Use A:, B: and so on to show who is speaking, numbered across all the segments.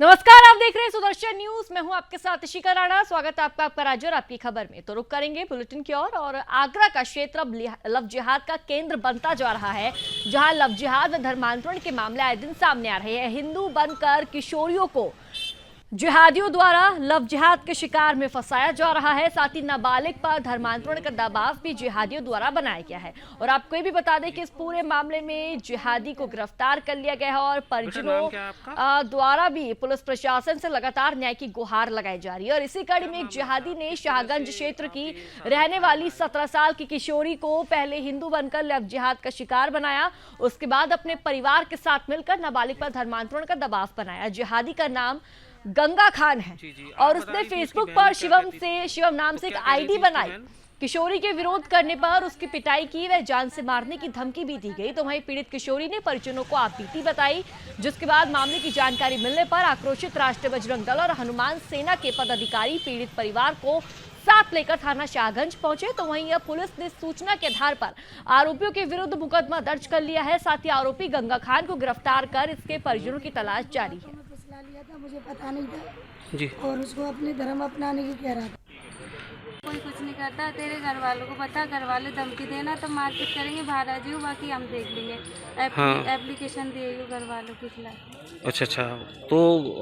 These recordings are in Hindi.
A: नमस्कार, आप देख रहे हैं सुदर्शन न्यूज। मैं हूं आपके साथ इशिका राणा। स्वागत है आपका राज्य और आपकी खबर में। तो रुक करेंगे बुलेटिन की ओर और आगरा का क्षेत्र अब लव जिहाद का केंद्र बनता जा रहा है, जहां लव जिहाद व धर्मांतरण के मामले आए दिन सामने आ रहे हैं। हिंदू बनकर किशोरियों को जिहादियों द्वारा लव जिहाद के शिकार में फंसाया जा रहा है। साथ ही नाबालिग पर धर्मांतरण का दबाव भी जिहादियों द्वारा बनाया गया है। और आपको ये भी बता दें कि इस पूरे मामले में जिहादी को गिरफ्तार कर लिया गया है और परिजनों द्वारा भी पुलिस प्रशासन से लगातार न्याय की गुहार लगाई जा रही है। और इसी कड़ी में एक जिहादी ने शाहगंज क्षेत्र की रहने वाली 17 साल की किशोरी को पहले हिंदू बनकर लव जिहाद का शिकार बनाया, उसके बाद अपने परिवार के साथ मिलकर नाबालिग पर धर्मांतरण का दबाव बनाया। जिहादी का नाम गंगा खान है और उसने फेसबुक पर शिवम नाम से एक आईडी बनाई। किशोरी के विरोध करने पर उसकी पिटाई की व जान से मारने की धमकी भी दी गई। तो वहीं पीड़ित किशोरी ने परिजनों को आपबीती बताई, जिसके बाद मामले की जानकारी मिलने पर आक्रोशित राष्ट्रीय बजरंग दल और हनुमान सेना के पदाधिकारी पीड़ित परिवार को साथ लेकर थाना शाहगंज पहुंचे। तो वहीं अब पुलिस ने सूचना के आधार पर आरोपियों के विरुद्ध मुकदमा दर्ज कर लिया है। साथ ही आरोपी गंगा खान को गिरफ्तार कर इसके परिजनों की तलाश जारी है।
B: लिया था, मुझे पता नहीं था
C: जी।
B: और उसको अपने धर्म अपनाने की कह रहा था।
D: कोई कुछ नहीं करता, तेरे घर वालों को पता, घर वाले धमकी देना तो मारपीट करेंगे, बाहर आ जाइयो, बाकी हम देख लेंगे। एप्लीकेशन दिए घर वालों के खिलाफ।
C: अच्छा, तो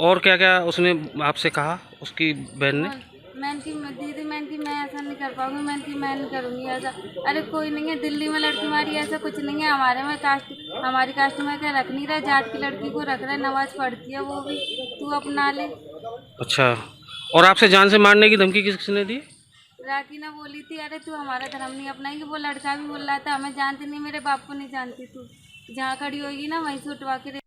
C: और क्या क्या उसने आपसे कहा उसकी बहन ने?
D: मैंने की दीदी, मैंने की मैं ऐसा नहीं कर पाऊंगी, मैंने की मैं नहीं करूंगी ऐसा। अरे कोई नहीं है, दिल्ली में लड़की मारी, ऐसा कुछ नहीं है। हमारी कास्ट में क्या रख नहीं रहा, जाट की लड़की को रख रहा है, नमाज पढ़ती है वो भी, तू अपना ले।
C: अच्छा, और आपसे जान से मारने की धमकी किसने दी?
D: राखी ने बोली थी, अरे तू हमारा धर्म नहीं अपनाएंगे। वो लड़का भी बोल रहा था, हमें जानती नहीं, मेरे बाप को नहीं जानती, तू जहाँ खड़ी होगी ना वहीं से उठवा के।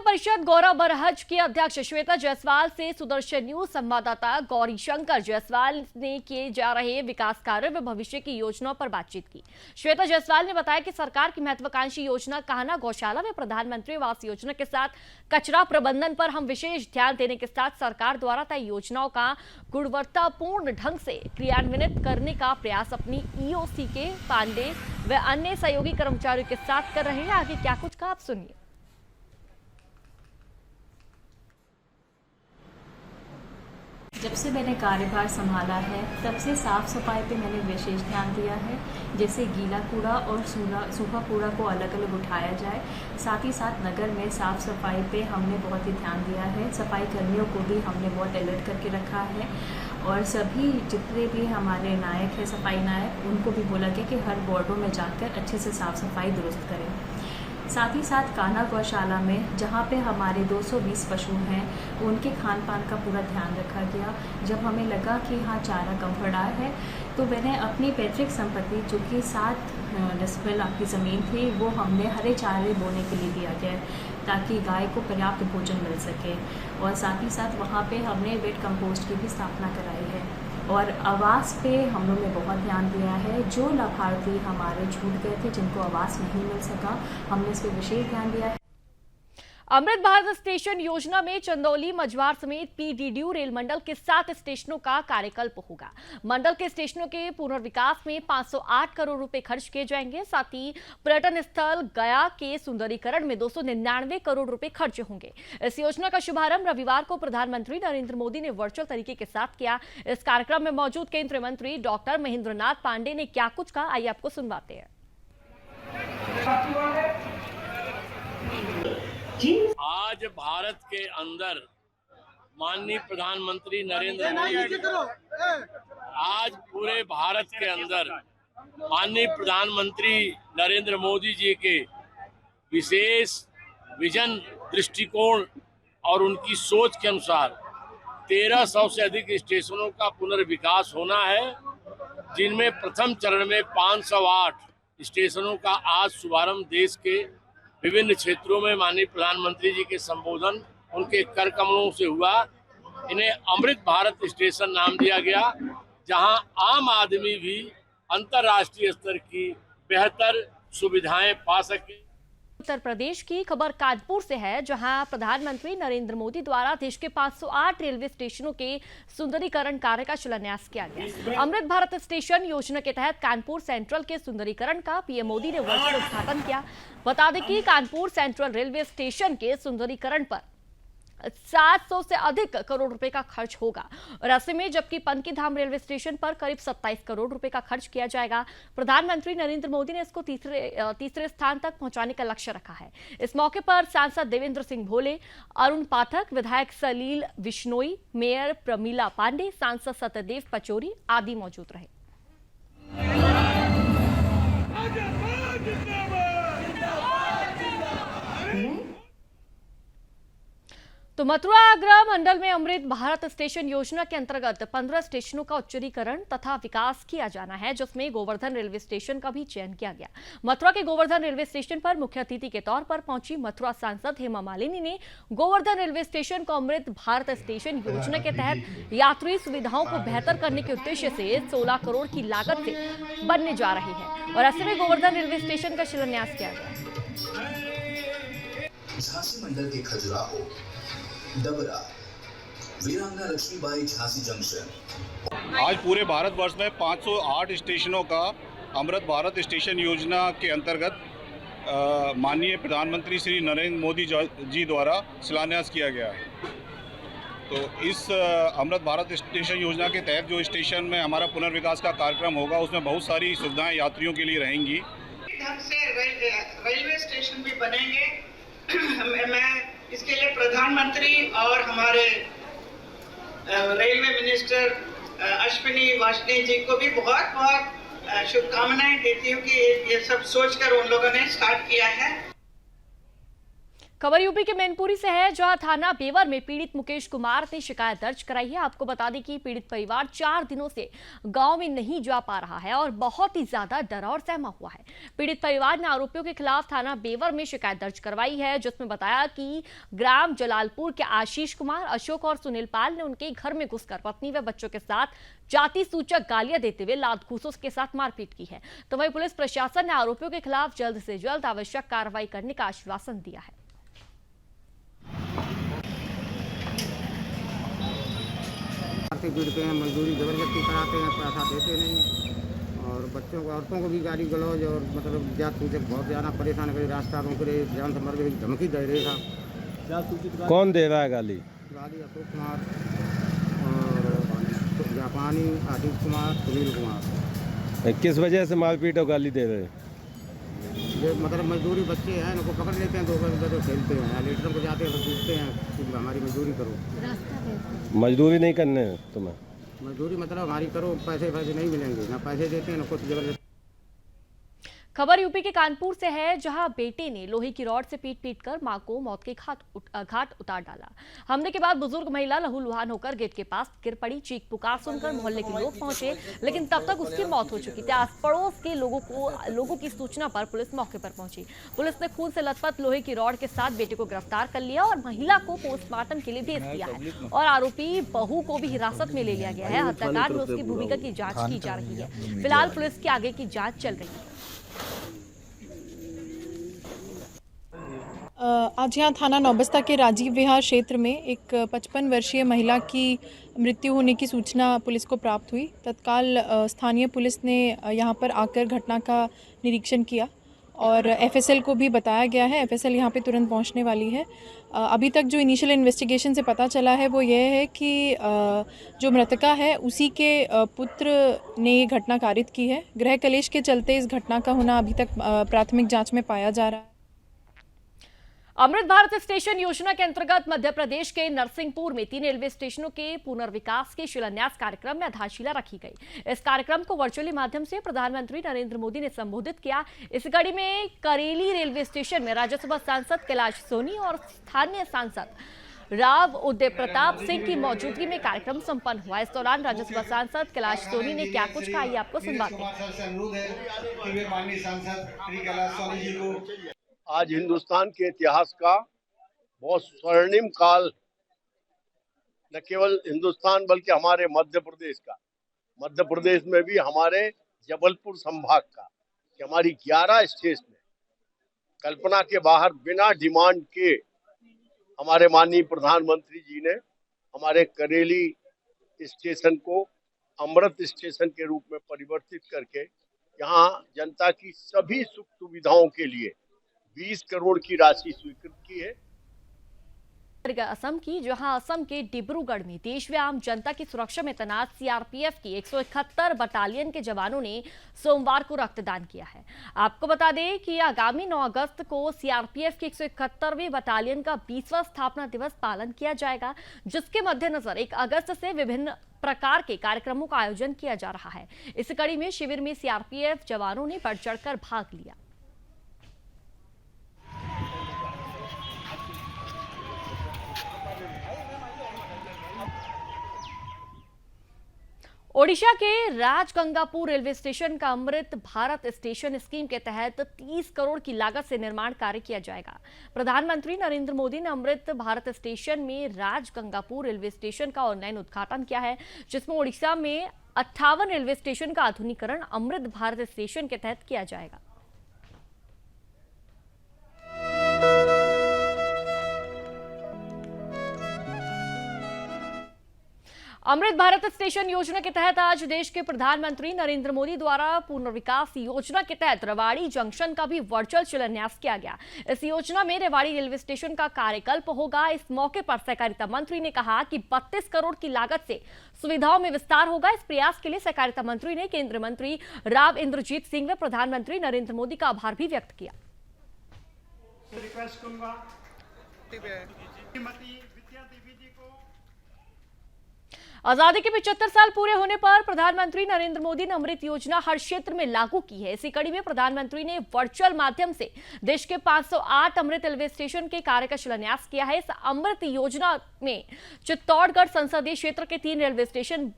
A: परिषद गौरव बरहज की अध्यक्ष श्वेता जायसवाल से सुदर्शन न्यूज संवाददाता गौरी शंकर जायसवाल ने किए जा रहे विकास कार्य व भविष्य की योजनाओं पर बातचीत की। श्वेता जायसवाल ने बताया कि सरकार की महत्वाकांक्षी योजना कान्हा गौशाला व प्रधानमंत्री आवास योजना के साथ कचरा प्रबंधन पर हम विशेष ध्यान देने के साथ सरकार द्वारा तय योजनाओं का गुणवत्तापूर्ण ढंग से क्रियान्वित करने का प्रयास अपनी ईओसी के पांडे व अन्य सहयोगी कर्मचारियों के साथ कर रहे हैं। आगे क्या कुछ कहा आप सुनिए।
E: जब से मैंने कार्यभार संभाला है तब से साफ सफाई पे मैंने विशेष ध्यान दिया है। जैसे गीला कूड़ा और सूखा कूड़ा को अलग अलग उठाया जाए। साथ ही साथ नगर में साफ सफाई पे हमने बहुत ही ध्यान दिया है। सफाई कर्मियों को भी हमने बहुत अलर्ट करके रखा है और सभी जितने भी हमारे नायक हैं, सफाई नायक, उनको भी बोला गया कि हर वार्डों में जाकर अच्छे से साफ सफाई दुरुस्त करें। साथ ही साथ कान्हा गौशाला में जहाँ पे हमारे 220 पशु हैं, उनके खान पान का पूरा ध्यान रखा गया। जब हमें लगा कि हाँ चारा कम पड़ा है तो मैंने अपनी पैतृक संपत्ति जो कि 7 डिसमिल आपकी ज़मीन थी, वो हमने हरे चारे बोने के लिए दिया गया ताकि गाय को पर्याप्त भोजन मिल सके। और साथ ही साथ वहाँ पे हमने वेट कंपोस्ट की भी स्थापना कराई है। और आवास पे हम लोग ने बहुत ध्यान दिया है। जो लाभार्थी हमारे छूट गए थे, जिनको आवास नहीं मिल सका, हमने इस पर विशेष ध्यान दिया है।
A: अमृत भारत स्टेशन योजना में चंदौली, मझवार समेत पीडीडीयू रेल मंडल के 7 स्टेशनों का कार्यकल्प होगा। मंडल के स्टेशनों के पुनर्विकास में 508 करोड़ रुपए खर्च किए जाएंगे। साथ ही पर्यटन स्थल गया के सुंदरीकरण में 299 करोड़ रुपए खर्च होंगे। इस योजना का शुभारंभ रविवार को प्रधानमंत्री नरेंद्र मोदी ने वर्चुअल तरीके के साथ किया। इस कार्यक्रम में मौजूद केंद्रीय मंत्री डॉक्टर महेंद्र नाथ पांडे ने क्या कुछ कहा, आइए आपको सुनवाते हैं।
F: आज भारत के अंदर माननीय प्रधानमंत्री नरेंद्र मोदी, आज पूरे भारत के अंदर माननीय प्रधानमंत्री नरेंद्र मोदी जी के विशेष विजन, दृष्टिकोण और उनकी सोच के अनुसार 1300 से अधिक स्टेशनों का पुनर्विकास होना है, जिनमें प्रथम चरण में 508 स्टेशनों का आज शुभारंभ देश के विभिन्न क्षेत्रों में माननीय प्रधानमंत्री जी के संबोधन, उनके कर कमलों से हुआ। इन्हें अमृत भारत स्टेशन नाम दिया गया, जहां आम आदमी भी अंतर्राष्ट्रीय स्तर की बेहतर सुविधाएं पा सके।
A: उत्तर प्रदेश की खबर कानपुर से है, जहां प्रधानमंत्री नरेंद्र मोदी द्वारा देश के 508 रेलवे स्टेशनों के सुंदरीकरण कार्य का शिलान्यास किया गया। अमृत भारत स्टेशन योजना के तहत कानपुर सेंट्रल के सुंदरीकरण का पीएम मोदी ने वर्चुअल उद्घाटन किया। बता दें कि कानपुर सेंट्रल रेलवे स्टेशन के सुंदरीकरण पर 700 से अधिक करोड़ रुपए का खर्च होगा और ऐसे में जबकि पनकीधाम रेलवे स्टेशन पर करीब 27 करोड़ रुपए का खर्च किया जाएगा। प्रधानमंत्री नरेंद्र मोदी ने इसको तीसरे स्थान तक पहुंचाने का लक्ष्य रखा है। इस मौके पर सांसद देवेंद्र सिंह भोले, अरुण पाठक, विधायक सलील विश्नोई, मेयर प्रमीला पांडे, सांसद सत्यदेव पचौरी आदि मौजूद रहे। तो मथुरा आगरा मंडल में अमृत भारत स्टेशन योजना के अंतर्गत 15 स्टेशनों का उच्चीकरण तथा विकास किया जाना है, जिसमें गोवर्धन रेलवे स्टेशन का भी चयन किया गया। मथुरा के गोवर्धन रेलवे स्टेशन पर मुख्य अतिथि के तौर पर पहुंची मथुरा सांसद हेमा मालिनी ने गोवर्धन रेलवे स्टेशन को अमृत भारत स्टेशन योजना के तहत यात्री सुविधाओं को बेहतर करने के उद्देश्य से 16 करोड़ की लागत से बनने जा रही है और ऐसे में गोवर्धन रेलवे स्टेशन का शिलान्यास किया गया।
G: झांसी मंडल के खजुराहो, डबरा, वीरांगना लक्ष्मीबाई झांसी जंक्शन।
H: आज पूरे भारतवर्ष में 508 स्टेशनों का अमृत भारत स्टेशन योजना के अंतर्गत माननीय प्रधानमंत्री श्री नरेंद्र मोदी जी द्वारा शिलान्यास किया गया है। तो इस अमृत भारत स्टेशन योजना के तहत जो स्टेशन में हमारा पुनर्विकास का कार्यक्रम होगा, उसमें बहुत सारी सुविधाएं यात्रियों के लिए रहेंगी।
I: ढंग से रेलवे स्टेशन भी बनेंगे। मैं इसके लिए प्रधानमंत्री और हमारे रेलवे मिनिस्टर अश्विनी वैष्णव जी को भी बहुत बहुत शुभकामनाएं देती हूँ कि ये सब सोचकर उन लोगों ने स्टार्ट किया है।
A: खबर यूपी के मैनपुरी से है, जहां थाना बेवर में पीड़ित मुकेश कुमार ने शिकायत दर्ज कराई है। आपको बता दें कि पीड़ित परिवार 4 दिनों से गांव में नहीं जा पा रहा है और बहुत ही ज्यादा डरा और सहमा हुआ है। पीड़ित परिवार ने आरोपियों के खिलाफ थाना बेवर में शिकायत दर्ज करवाई है, जिसमें बताया कि ग्राम जलालपुर के आशीष कुमार, अशोक और सुनील पाल ने उनके घर में घुसकर पत्नी व बच्चों के साथ जाति सूचक गालियां देते हुए लात घूसों के साथ मारपीट की है। तो वहीं पुलिस प्रशासन ने आरोपियों के खिलाफ जल्द से जल्द आवश्यक कार्रवाई करने का आश्वासन दिया है।
J: जुड़ते हैं, मजदूरी जबरदस्ती कराते हैं, पैसा देते नहीं और बच्चों को, औरतों को भी गाली गलौज और मतलब जात सूचक बहुत ज़्यादा परेशान करे, रास्ता रोक रहे, जान से मर गए, धमकी दे रहे था।
K: कौन दे रहा है गाली?
J: अशोक कुमार और जापानी, आशीष कुमार, सुनील कुमार।
K: किस वजह से मारपीट और गाली दे रहे हैं?
J: ये मतलब मजदूरी बच्चे हैं, उनको पकड़ लेते हैं, 2 घंटे खेलते हैं, लेटर को जाते हैं तो पूछते हैं कि हमारी मजदूरी करो।
K: मजदूरी नहीं करने तुम्हें?
J: मजदूरी मतलब हमारी करो, पैसे नहीं मिलेंगे, ना पैसे देते हैं ना कुछ जबरदस्ती।
A: खबर यूपी के कानपुर से है, जहां बेटे ने लोहे की रॉड से पीट कर मां को मौत के घाट उतार डाला। हमले के बाद बुजुर्ग महिला लहूलुहान होकर गेट के पास गिर पड़ी। चीख पुकार सुनकर मोहल्ले के लोग पहुंचे, लेकिन तब तक उसकी मौत हो चुकी थी। आस पड़ोस के लोगों की सूचना पर पुलिस मौके पर पहुंची। पुलिस ने खून से लथपथ लोहे की रॉड के साथ बेटे को गिरफ्तार कर लिया और महिला को पोस्टमार्टम के लिए भेज दिया है और आरोपी बहू को भी हिरासत में ले लिया गया है। हत्याकांड में उसकी भूमिका की जाँच की जा रही है। फिलहाल पुलिस की आगे की जाँच चल रही है।
L: आज यहाँ थाना नौबस्ता के राजीव विहार क्षेत्र में एक 55 वर्षीय महिला की मृत्यु होने की सूचना पुलिस को प्राप्त हुई। तत्काल स्थानीय पुलिस ने यहाँ पर आकर घटना का निरीक्षण किया और एफएसएल को भी बताया गया है। एफएसएल यहाँ पे तुरंत पहुँचने वाली है। अभी तक जो इनिशियल इन्वेस्टिगेशन से पता चला है वो ये है कि जो मृतका है उसी के पुत्र ने ये घटना कारित की है। गृह कलेश के चलते इस घटना का होना अभी तक प्राथमिक जाँच में पाया जा रहा है।
A: अमृत भारत स्टेशन योजना के अंतर्गत मध्य प्रदेश के नरसिंहपुर में 3 रेलवे स्टेशनों के पुनर्विकास के शिलान्यास कार्यक्रम में आधारशिला रखी गई। इस कार्यक्रम को वर्चुअली माध्यम से प्रधानमंत्री नरेंद्र मोदी ने संबोधित किया। इस कड़ी में करेली रेलवे स्टेशन में राज्यसभा सांसद कैलाश सोनी और स्थानीय सांसद राव उदय प्रताप सिंह की मौजूदगी में कार्यक्रम संपन्न हुआ। इस दौरान राज्यसभा सांसद कैलाश सोनी ने क्या कुछ कहा, ये आपको सुनवाते हैं।
M: आज हिंदुस्तान के इतिहास का बहुत स्वर्णिम काल, न केवल हिंदुस्तान बल्कि हमारे मध्य प्रदेश का, मध्य प्रदेश में भी हमारे जबलपुर संभाग का, कि हमारी 11 स्टेशन कल्पना के बाहर बिना डिमांड के हमारे माननीय प्रधानमंत्री जी ने हमारे करेली स्टेशन को अमृत स्टेशन के रूप में परिवर्तित करके यहाँ जनता की सभी सुख सुविधाओं के लिए 20 करोड़ की राशि स्वीकृत की है।
A: असम की, जहां असम के डिब्रूगढ़ में देशव्यापी जनता की सुरक्षा में तैनात सीआरपीएफ की 171 बटालियन के जवानों ने सोमवार को रक्तदान किया है। आपको बता दें कि आगामी 9 अगस्त को सीआरपीएफ की 171वीं बटालियन का 20वां स्थापना दिवस पालन किया जाएगा, जिसके मद्देनजर 1 अगस्त से विभिन्न प्रकार के कार्यक्रमों का आयोजन किया जा रहा है। इस कड़ी में शिविर में सीआरपीएफ जवानों ने बढ़ चढ़कर भाग लिया। ओडिशा के राजगंगापुर रेलवे स्टेशन का अमृत भारत स्टेशन स्कीम के तहत 30 करोड़ की लागत से निर्माण कार्य किया जाएगा। प्रधानमंत्री नरेंद्र मोदी ने अमृत भारत स्टेशन में राजगंगापुर रेलवे स्टेशन का ऑनलाइन उद्घाटन किया है, जिसमें ओडिशा में 58 रेलवे स्टेशन का आधुनिकीकरण अमृत भारत स्टेशन के तहत किया जाएगा। अमृत भारत स्टेशन योजना के तहत आज देश के प्रधानमंत्री नरेंद्र मोदी द्वारा पुनर्विकास योजना के तहत रेवाड़ी जंक्शन का भी वर्चुअल शिलान्यास किया गया। इस योजना में रेवाड़ी रेलवे स्टेशन का कार्यकल्प होगा। इस मौके पर सहकारिता मंत्री ने कहा कि 32 करोड़ की लागत से सुविधाओं में विस्तार होगा। इस प्रयास के लिए सहकारिता मंत्री ने केंद्रीय मंत्री राव इंद्रजीत सिंह व प्रधानमंत्री नरेंद्र मोदी का आभार भी व्यक्त किया। आजादी के 75 साल पूरे होने पर प्रधानमंत्री नरेंद्र मोदी ने अमृत योजना हर क्षेत्र में लागू की है। इसी कड़ी में प्रधानमंत्री ने वर्चुअल माध्यम से देश के 508 अमृत रेलवे स्टेशन के कार्य का शिलान्यास किया है। इस अमृत योजना में चित्तौड़गढ़ संसदीय क्षेत्र के 3 रेलवे स्टेशन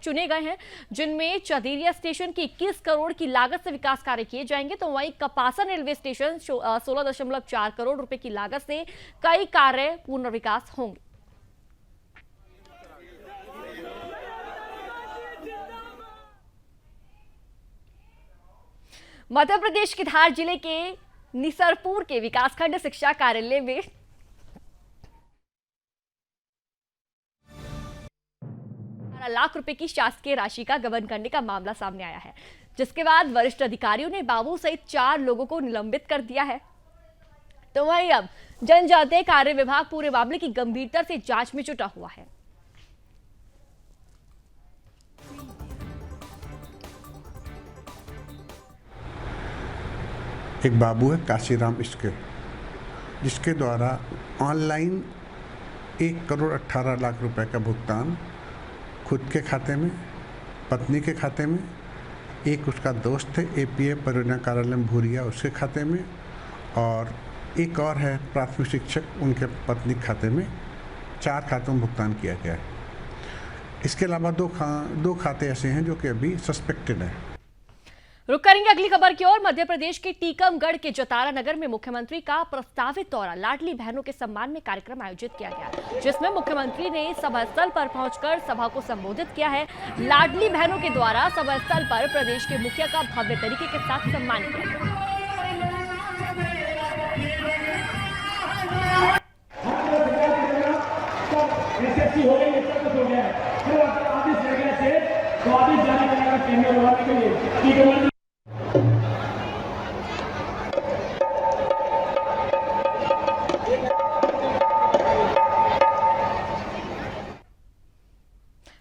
A: चुने गए हैं, जिनमें चदेरिया स्टेशन की 21 करोड़ की लागत से विकास कार्य किए जाएंगे। तो वहीं कपासन रेलवे स्टेशन 16.4 करोड़ रुपए की लागत से कई कार्य पुनर्विकास होंगे। मध्य प्रदेश के धार जिले के निसरपुर के विकासखंड शिक्षा कार्यालय में 12 लाख रुपए की शासकीय राशि का गबन करने का मामला सामने आया है, जिसके बाद वरिष्ठ अधिकारियों ने बाबू सहित 4 लोगों को निलंबित कर दिया है। तो वहीं अब जनजातीय कार्य विभाग पूरे मामले की गंभीरता से जांच में जुटा हुआ है।
N: एक बाबू है काशीराम इसके, जिसके द्वारा ऑनलाइन 1 करोड़ 18 लाख रुपए का भुगतान खुद के खाते में, पत्नी के खाते में, एक उसका दोस्त है एपीए परियोजना कार्यालय भूरिया उसके खाते में, और एक और है प्राथमिक शिक्षक उनके पत्नी के खाते में, 4 खातों में भुगतान किया गया है। इसके अलावा दो खाते ऐसे हैं जो कि अभी सस्पेक्टेड हैं।
A: रुक करेंगे अगली खबर की ओर। मध्य प्रदेश के टीकमगढ़ के जतारा नगर में मुख्यमंत्री का प्रस्तावित दौरा, लाडली बहनों के सम्मान में कार्यक्रम आयोजित किया गया, जिसमें मुख्यमंत्री ने सभा स्थल पर पहुंचकर सभा को संबोधित किया है। लाडली बहनों के द्वारा सभा स्थल पर प्रदेश के मुखिया का भव्य तरीके के साथ सम्मान किया गया।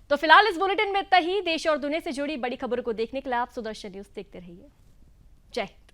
A: तो फिलहाल इस बुलेटिन में इतना ही। देश और दुनिया से जुड़ी बड़ी खबरों को देखने के लिए आप सुदर्शन न्यूज देखते रहिए। जय हिंद।